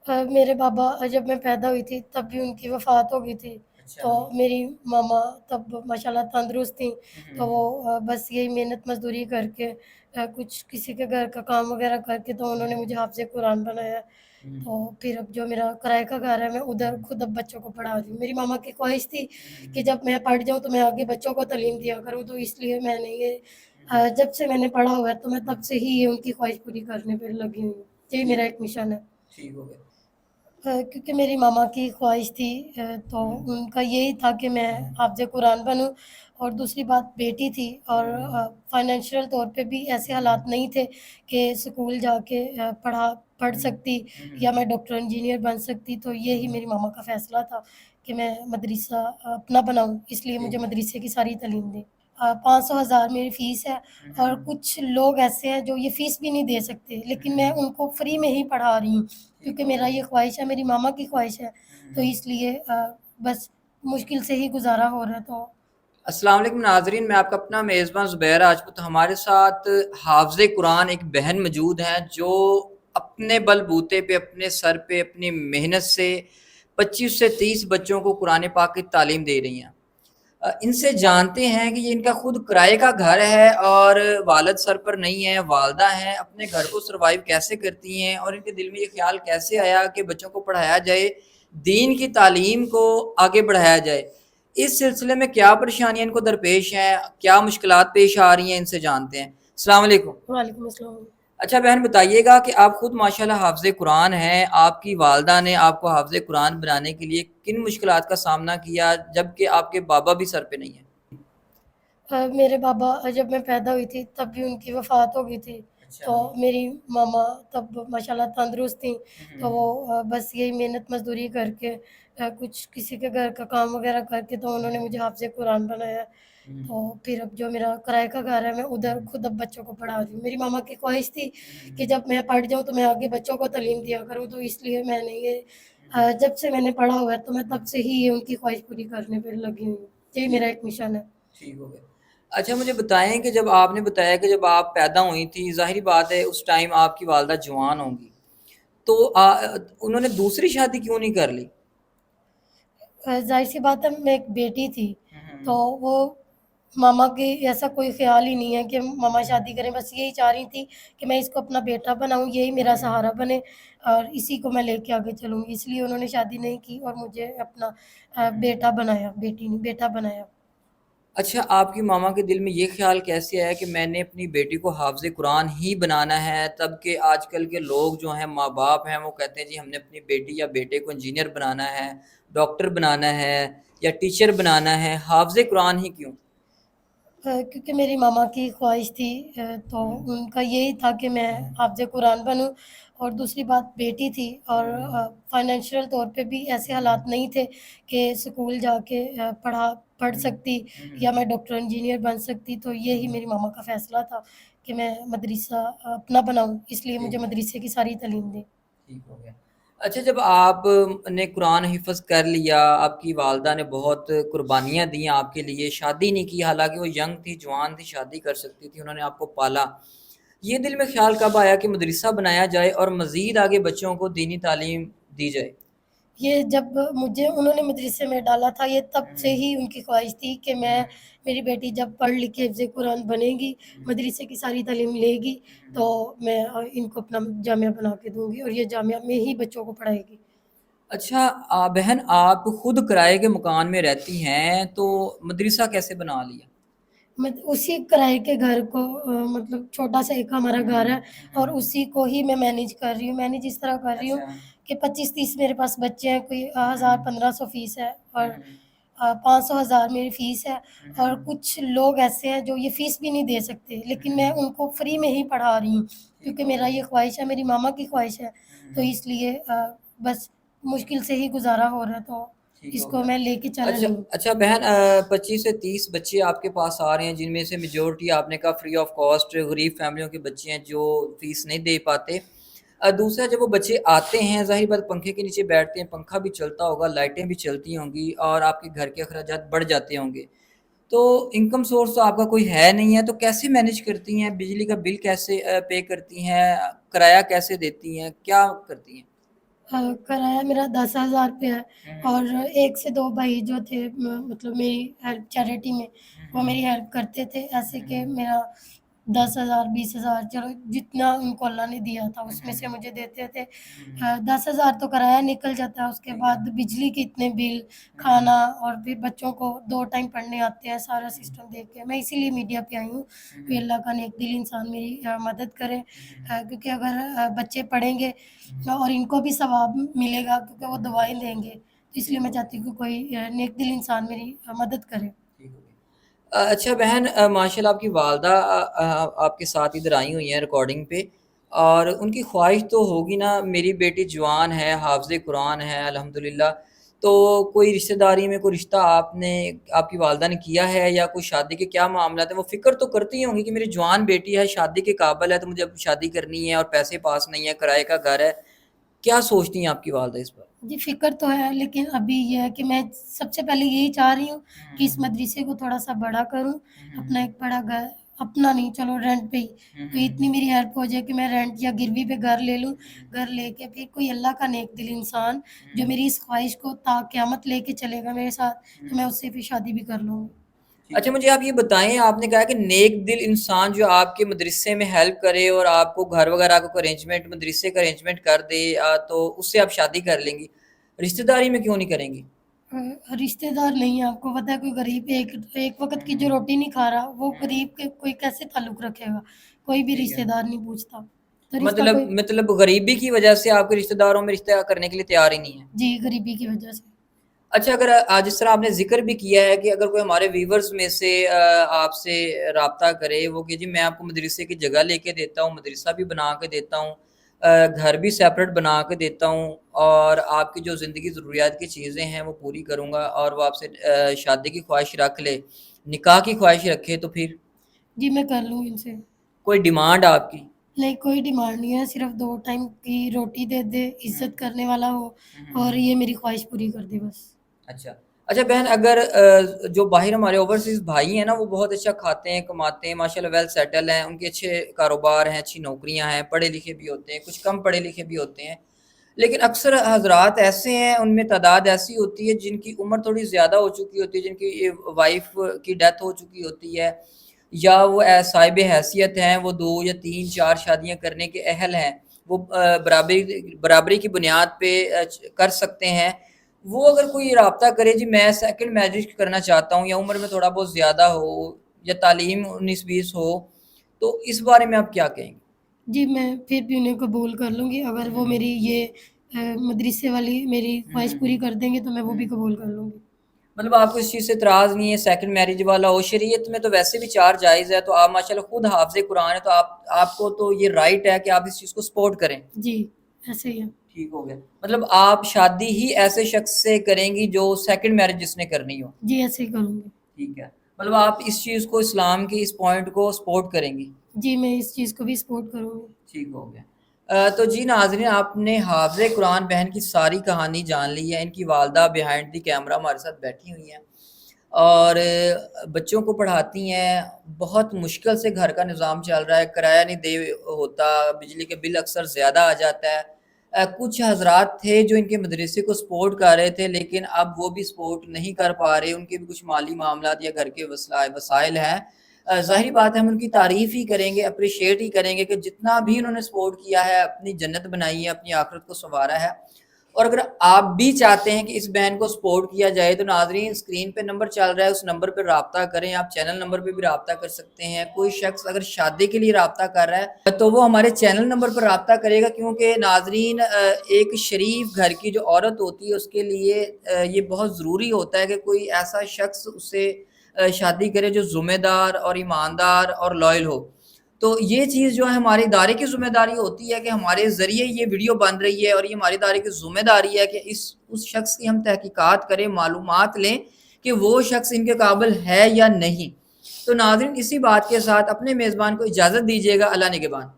मेरे पापा जब मैं पैदा हुई थी तब भी उनकी वफ़ात हो गई थी। अच्छा। तो मेरी मामा तब माशाल्लाह तंदुरुस्त थीं, हुँ, तो हुँ। वो बस यही मेहनत मज़दूरी करके कुछ किसी के घर का काम वग़ैरह करके तो उन्होंने मुझे हाफ़िज़ कुरान बनाया। हुँ, तो फिर अब जो मेरा किराए का घर है, मैं उधर खुद अब बच्चों को पढ़ा रही हूँ। मेरी मामा की ख़्वाहिश थी कि जब मैं पढ़ जाऊँ तो मैं आगे बच्चों को तालीम दिया करूँ, तो इसलिए मैंने ये जब से मैंने पढ़ा हुआ है तो मैं तब से ही ये उनकी ख़्वाहिश पूरी करने पे लगी हुई हूँ। यही मेरा ठीक एक मिशन है। ठीक हो गया। क्योंकि मेरी मामा की ख़्वाहिश थी, तो हुँ, उनका यही था कि मैं हाफ़िज़ कुरान बनूँ। और दूसरी बात बेटी थी, और फ़ाइनेंशियल तौर पे भी ऐसे हालात नहीं थे कि स्कूल जाके पढ़ सकती हुँ, हुँ, या हुँ। मैं डॉक्टर इंजीनियर बन सकती। तो यही मेरी मामा का फ़ैसला था कि मैं मदरसा अपना बनाऊँ, इसलिए मुझे ठीक। मदरसे की सारी तालीम दी। 500 हज़ार मेरी फ़ीस है। हुँ, और हुँ। कुछ लोग ऐसे हैं जो ये फ़ीस भी नहीं दे सकते, हुँ, लेकिन हुँ, मैं हुँ। उनको फ्री में ही पढ़ा रही हूँ। ठीक क्योंकि हो मेरा गया। ये ख़्वाहिश है, मेरी मामा की ख़्वाहिश है, हुँ, हुँ, तो हुँ। इसलिए बस मुश्किल से ही गुज़ारा हो रहा है। तो अस्सलाम वालेकुम नाज़रीन, मैं आपका अपना मेज़बान ज़ुबैर राजपूत। हमारे साथ हाफ़िज़े कुरान एक बहन मौजूद हैं जो अपने बलबूते पे, अपने सर पे, अपनी मेहनत से 25 से 30 बच्चों को कुरान पाक की तालीम दे रही हैं। इनसे जानते हैं कि ये इनका खुद किराए का घर है और वालिद सर पर नहीं है, वालिदा हैं, अपने घर को सर्वाइव कैसे करती हैं और इनके दिल में ये ख़्याल कैसे आया कि बच्चों को पढ़ाया जाए, दीन की तालीम को आगे बढ़ाया जाए। इस सिलसिले में क्या परेशानियाँ इनको दरपेश हैं, क्या मुश्किलात पेश आ रही हैं, इनसे जानते हैं। अस्सलाम वालेकुम। वालेकुम अस्सलाम। अच्छा बहन बताइएगा कि आप खुद माशाल्लाह हाफ़िज़े कुरान हैं, आपकी वालिदा ने आपको हाफ़िज़े कुरान बनाने के लिए किन मुश्किलात का सामना किया, जबकि आपके बाबा भी सर पे नहीं हैं? मेरे बाबा जब मैं पैदा हुई थी तब भी उनकी वफ़ात हो गई थी। अच्छा। तो मेरी मामा तब माशाल्लाह तंदुरुस्त थीं, हुँ, तो हुँ। वो बस यही मेहनत मज़दूरी करके कुछ किसी के घर का काम वग़ैरह करके तो उन्होंने मुझे हाफ़िज़ कुरान बनाया। हुँ, तो फिर अब जो मेरा किराए का घर है, मैं उधर खुद अब बच्चों को पढ़ा रही हूँ। मेरी मामा की ख़्वाहिश थी कि जब मैं पढ़ जाऊँ तो मैं आगे बच्चों को तालीम दिया करूँ, तो इसलिए मैंने ये जब से मैंने पढ़ा हुआ है तो मैं तब से ही ये उनकी ख़्वाहिश पूरी करने पे लगी हुई हूँ। यही ठीक मेरा एक मिशन है। ठीक हो गया। अच्छा मुझे बताएँ कि जब आपने बताया कि जब आप पैदा हुई थी, ज़ाहिर-सी बात है उस टाइम आपकी वालिदा जवान होंगी। तो उन्होंने दूसरी शादी क्यों नहीं कर ली? ज़ाहिर-सी बात है, मैं एक बेटी थी, हुँ, हुँ, तो हुँ। वो मामा की ऐसा कोई ख़्याल ही नहीं है कि मामा शादी करें, बस यही चाह रही थी कि मैं इसको अपना बेटा बनाऊँ, यही मेरा सहारा बने और इसी को मैं लेके आगे चलूँगी। इसलिए उन्होंने शादी नहीं की और मुझे अपना बेटा बनाया, बेटी नहीं, बेटा बनाया। अच्छा, आपकी मामा के दिल में ये ख़्याल कैसे आया कि मैंने अपनी बेटी को हाफ़िज़े कुरान ही बनाना है, तब के आजकल के लोग जो हैं, माँ-बाप हैं, वो कहते हैं जी हमने अपनी बेटी या बेटे को इंजीनियर बनाना है, डॉक्टर बनाना है या टीचर बनाना है, हाफ़िज़े कुरान ही क्यों? क्योंकि मेरी मामा की ख़्वाहिश थी, तो हुँ, उनका यही था कि मैं हाफ़िज़ कुरान बनूँ। और दूसरी बात बेटी थी, और फ़ाइनेंशियल तौर पे भी ऐसे हालात नहीं थे कि स्कूल जाके पढ़ सकती हुँ, हुँ, या हुँ। मैं डॉक्टर इंजीनियर बन सकती। तो यही मेरी मामा का फ़ैसला था कि मैं मदरसा अपना बनाऊँ, इसलिए मुझे ठीक। मदरसे की सारी तालीम दी। ठीक हो गया। अच्छा जब आप ने कुरान हिफ़्ज़ कर लिया, आपकी वालिदा ने बहुत कुर्बानियाँ दी आपके लिए, शादी नहीं की हालाँकि वो यंग थी, जवान थी, शादी कर सकती थी, उन्होंने आपको पाला। ये दिल में ख़्याल कब आया कि मदरसा बनाया जाए और मज़ीद आगे बच्चों को दीनी तालीम दी जाए? ये जब मुझे उन्होंने मदरसे में डाला था, ये तब से हुँ, ही उनकी ख़्वाहिश थी कि मेरी बेटी जब पढ़ लिख के हिफ़्ज़ कुरान बनेगी, हुँ, मदरसे की सारी तालीम लेगी, हुँ। तो मैं इनको अपना जामिया बना के दूँगी और ये जामिया में ही बच्चों को पढ़ाएगी। अच्छा बहन आप खुद किराए के मकान में रहती हैं, तो मदरसा कैसे बना लिया? मैं उसी किराए के घर को मतलब छोटा-सा एक हमारा हुँ, घर है, हुँ, और हुँ। उसी को ही मैं मैनेज कर रही हूँ। मैनेज इस तरह कर रही हूँ अच्छा। कि 25-30 मेरे पास बच्चे हैं, कोई हुँ, 1000-1500 फ़ीस है, हुँ, और हुँ, 500 हज़ार मेरी फ़ीस है। हुँ, और हुँ, कुछ लोग ऐसे हैं जो ये फ़ीस भी नहीं दे सकते, लेकिन मैं हुँ। उनको फ्री में ही पढ़ा रही हूँ, ठीक क्योंकि हो मेरा गया। ये ख़्वाहिश है, मेरी मामा की ख़्वाहिश है। हुँ, तो हुँ। इसलिए बस मुश्किल से ही गुज़ारा हो रहा है, तो ठीक हो इसको गया। मैं लेके चल अच्छा रही हूँ। अच्छा बहन 25 से 30 बच्चे आपके पास आ रहे हैं जिनमें से मेजॉरिटी आपने कहा फ्री ऑफ कॉस्ट गरीब फैमिलियों के बच्चे हैं जो फीस नहीं दे पाते। दूसरा जब वो बच्चे आते हैं ज़ाहिर बात पंखे के नीचे बैठते हैं, पंखा भी चलता होगा, लाइटें भी चलती होंगी और आपके घर के अखराजात बढ़ जाते होंगे। तो इनकम सोर्स तो आपका कोई है नहीं है, तो कैसे मैनेज करती हैं? बिजली का बिल कैसे पे करती हैं? किराया कैसे देती हैं? क्या करती हैं? किराया मेरा 10,000 रुपये है हुँ, और 1 से 2 भाई जो थे मतलब मेरी हेल्प चैरिटी में, वो हुँ, मेरी हेल्प करते थे। ऐसे हुँ, कि मेरा 10,000 20,000 चलो जितना उनको अल्लाह ने दिया था हुँ, उसमें हुँ, से मुझे देते थे। हुँ, 10,000 तो किराया निकल जाता है, उसके ठीक है। बाद बिजली के इतने बिल, हुँ, खाना और फिर बच्चों को 2 टाइम पढ़ने आते हैं, सारा हुँ, सिस्टम देख के मैं इसीलिए मीडिया पे आई हूँ कि हुँ, अल्लाह का नेक दिल इंसान मेरी मदद करे। हुँ, क्योंकि अगर बच्चे पढ़ेंगे हुँ, और इनको भी सवाब मिलेगा क्योंकि वो हुँ, दुआएँ देंगे। तो इसलिए ठीक मैं हो गया, चाहती हूँ कि कोई नेक दिल इंसान मेरी मदद करे। ठीक हो गया। अच्छा बहन, माशाल्लाह आपकी वालदा आपके साथ इधर आई हुई हैं रिकॉर्डिंग पे, और उनकी ख्वाहिश तो होगी ना, मेरी बेटी जवान है, हाफ़िज़ कुरान है अल्हम्दुलिल्लाह, तो कोई रिश्तेदारी में कोई रिश्ता आपने आपकी वालदा ने किया है या कोई शादी के क्या मामलात हैं? वो फ़िक्र तो करती होंगी कि मेरी जवान बेटी है, शादी के काबिल है, तो मुझे अब शादी करनी है और पैसे पास नहीं है, किराए का घर है। क्या सोचती हैं आपकी वालदा इस पर? जी, फ़िक्र तो है लेकिन अभी ये है कि मैं सबसे पहले यही चाह रही हूँ हुँ, कि इस हुँ, मदरसे को थोड़ा-सा बड़ा करूँ, हुँ, अपना हुँ, एक बड़ा घर अपना नहीं चलो रेंट पे ही, हुँ, तो हुँ, इतनी मेरी हेल्प हो जाए कि मैं रेंट या गिरवी पे घर ले लूँ। हुँ, घर लेके फिर कोई अल्लाह का नेक दिल इंसान जो हुँ, मेरी इस ख़्वाहिश को ता क़यामत लेके चलेगा मेरे साथ, तो मैं हुँ। उससे फिर शादी भी कर लूँगी। अच्छा मुझे आप ये बताएँ, आपने कहा कि नेक दिल इंसान जो आपके मदरसे में हेल्प करे और आपको घर वगैरह का कोई अरेंजमेंट मदरसे का अरेंजमेंट कर दे, तो उससे आप शादी कर लेंगी। रिश्तेदारी में क्यों नहीं करेंगी? रिश्तेदार नहीं है, आपको पता है कोई गरीब एक एक वक़्त हुँ, की जो हुँ, रोटी नहीं खा रहा, वो हुँ, गरीब के कोई कैसे ताल्लुक़ रखेगा? कोई भी ठीक है। रिश्तेदार नहीं पूछता। तो रिश्ता मतलब कोई मतलब गरीबी की वजह से आपके रिश्तेदारों में रिश्ता करने के लिए तैयार ही नहीं है। जी, गरीबी की वजह से। अच्छा, अगर जिस तरह आपने ज़िक्र भी किया है कि अगर कोई हमारे व्यूअर्स में से आपसे राब्ता करे, वो कि जी मैं आपको मदरसे की जगह लेके देता हूँ, मदरसा भी बना के देता हूँ, घर भी सेपरेट बना के देता हूँ और आपकी जो ज़िंदगी ज़रूरियात की चीज़ें हैं वो पूरी करूँगा, और वो आपसे शादी की ख्वाहिश रख ले, निकाह की ख्वाहिश रखे, तो फिर जी, मैं कर लूँ इनसे। कोई डिमांड आपकी? नहीं, कोई डिमांड नहीं है, सिर्फ़ 2 टाइम की रोटी दे दे, हुँ, इज़्ज़त करने वाला हो हुँ, हुँ, और हुँ। ये मेरी ख्वाहिश पूरी कर दे बस। अच्छा। अच्छा बहन, अगर जो बाहर हमारे ओवरसीज़ भाई हैं ना, वो बहुत अच्छा खाते हैं, कमाते हैं, माशाल्लाह वेल सेटल हैं, उनके अच्छे कारोबार हैं, अच्छी नौकरियाँ हैं, पढ़े-लिखे भी होते हैं, कुछ कम पढ़े-लिखे भी होते हैं। लेकिन अक्सर हज़रात ऐसे हैं, उनमें तादाद ऐसी होती है जिनकी उम्र थोड़ी ज़्यादा हो चुकी होती है, जिनकी वाइफ़ की डेथ हो चुकी होती है, या वो साहिब हैसियत हैं, वो 2 या 3, 4 शादियाँ करने के अहल हैं। वो बराबरी बराबरी की बुनियाद पे कर सकते हैं। वो अगर कोई राब्ता करे, जी मैं सेकंड मैरिज करना चाहता हूँ, या उम्र में थोड़ा बहुत ज़्यादा हो या तालीम 19-20 हो, तो इस बारे में आप क्या कहेंगे? जी, मैं फिर भी उन्हें कबूल कर लूँगी, अगर हुँ, वो हुँ। मेरी ये मदरसे वाली मेरी हुँ, ख्वाहिश हुँ, पूरी हुँ। कर देंगे, तो मैं वो भी हुँ। कबूल कर लूँगी। मतलब आपको इस चीज़ से इतराज़ नहीं है, सेकंड मैरिज वाला हो, शरीयत में तो वैसे भी 4 जायज़ है, तो आप माशाल्लाह खुद हाफ़िज़ कुरान है, तो आपको तो ये राइट है कि आप इस चीज़ को सपोर्ट करें। जी, ऐसे ही है। ठीक हो गया। मतलब आप शादी ही ऐसे शख़्स से करेंगी जो सेकंड मैरिज जिसने करनी हो। जी, ऐसे ही करूँगी। ठीक है। मतलब आप इस चीज़ को, इस्लाम की इस पॉइंट को सपोर्ट करेंगी। जी, मैं इस चीज़ को भी सपोर्ट करूँगी। ठीक हो गया। तो जी नाज़रीन, आपने हाफ़िज़ कुरान बहन की सारी कहानी जान ली है। इनकी वालदा बिहाइंड द कैमरा हमारे साथ बैठी हुई हैं और बच्चों को पढ़ाती हैं। बहुत मुश्किल से घर का निज़ाम चल रहा है, किराया नहीं दे होता, बिजली के बिल अक्सर ज़्यादा आ जाता है। कुछ हज़रात थे जो इनके मदरसे को सपोर्ट कर रहे थे, लेकिन अब वो भी सपोर्ट नहीं कर पा रहे, उनके भी कुछ माली मामलात या घर के वसाइल हैं। ज़ाहिर बात है हम उनकी तारीफ़ ही करेंगे, एप्रिशिएट ही करेंगे कि जितना भी उन्होंने सपोर्ट किया है, अपनी जन्नत बनाई है, अपनी आखिरत को सँवारा है। और अगर आप भी चाहते हैं कि इस बहन को सपोर्ट किया जाए, तो नाज़रीन स्क्रीन पे नंबर चल रहा है, उस नंबर पे राब्ता करें। आप चैनल नंबर पे भी राब्ता कर सकते हैं। कोई शख़्स अगर शादी के लिए राब्ता कर रहा है, तो वो हमारे चैनल नंबर पर राब्ता करेगा, क्योंकि नाज़रीन एक शरीफ घर की जो औरत होती है, उसके लिए ये बहुत ज़रूरी होता है कि कोई ऐसा शख़्स उससे शादी करे जो ज़िम्मेदार और ईमानदार और लॉयल हो। तो ये चीज़ जो है हमारे इदारे की ज़िम्मेदारी होती है कि हमारे ज़रिए ये वीडियो बन रही है, और ये हमारे इदारे की ज़िम्मेदारी है कि इस उस शख़्स की हम तहकीकात करें, मालूमात लें कि वो शख़्स इनके काबिल है या नहीं। तो नाज़रीन इसी बात के साथ अपने मेज़बान को इजाज़त दीजिएगा। अल्लाह निगहबान।